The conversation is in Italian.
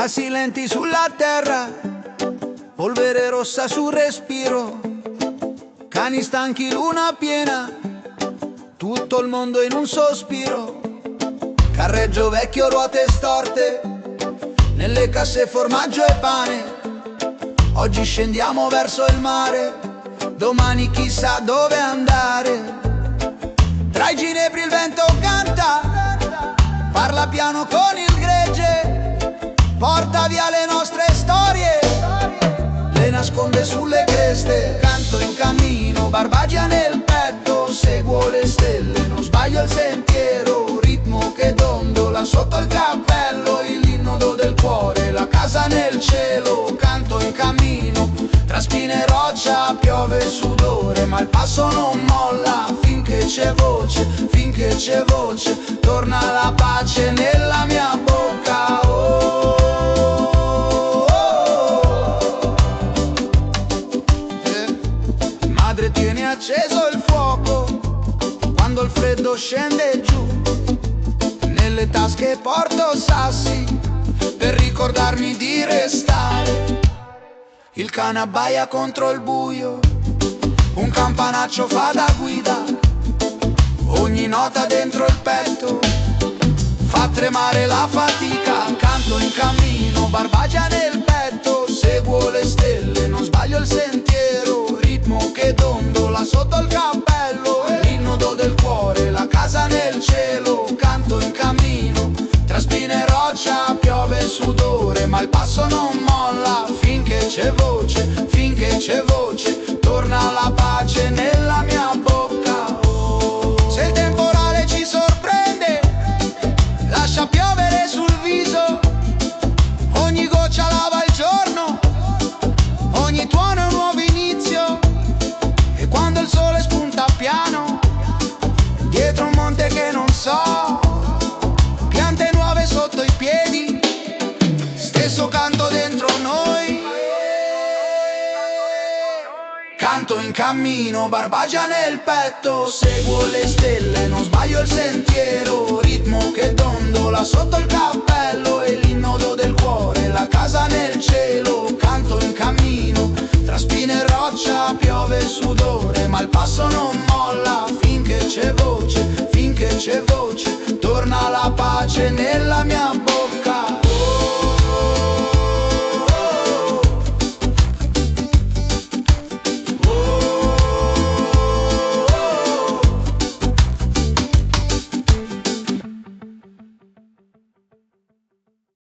Passi lenti sulla terra, polvere rossa sul respiro, cani stanchi, luna piena, tutto il mondo in un sospiro. Carreggio vecchio, ruote storte, nelle casse formaggio e pane. Oggi scendiamo verso il mare, domani chissà dove andare. Tra i ginepri il vento canta, parla piano con il gregge, porta via le nostre storie, le nasconde sulle creste. Canto in cammino, barbagia nel petto, seguo le stelle, non sbaglio il sentiero. Ritmo che dondola sotto il cappello, l'inno del cuore, la casa nel cielo. Canto in cammino, tra spine e roccia, piove sudore, ma il passo non molla. Finché c'è voce, finché c'è voce, torna la pace nella mia bocca. Oh, oh, oh. Madre, tieni acceso il fuoco quando il freddo scende giù. Nelle tasche porto sassi per ricordarmi di restare. Il cane abbaia contro il buio, un campanaccio fa da guida. Ogni nota dentro il petto fa tremare la fatica. Canto in cammino, barbagia nel petto, seguo le stelle, non sbaglio il sentiero. Ritmo che dondola sotto il cappello, l'inno del cuore, la casa nel cielo. Canto in cammino, tra spine e roccia, piove sudore, ma il passo non molla. Finché c'è voce, finché c'è voce, torna la pace nella mia bocca. Oh. Se il temporale ci sorprende, lascia piovere sul viso. Ogni goccia lava il giorno, ogni tuono è un nuovo inizio. E quando il sole spunta piano, dietro un monte che non so, piante nuove sotto i piedi, stesso canto dentro noi. Canto in cammino, barbagia nel petto, seguo le stelle, non sbaglio il sentiero. Ritmo che dondola sotto il cappello, e l'inno del cuore, la casa nel cielo. Canto in cammino, tra spine e roccia, piove sudore, ma il passo non molla. Finché c'è voce, finché c'è voce, torna la pace nella mia bocca.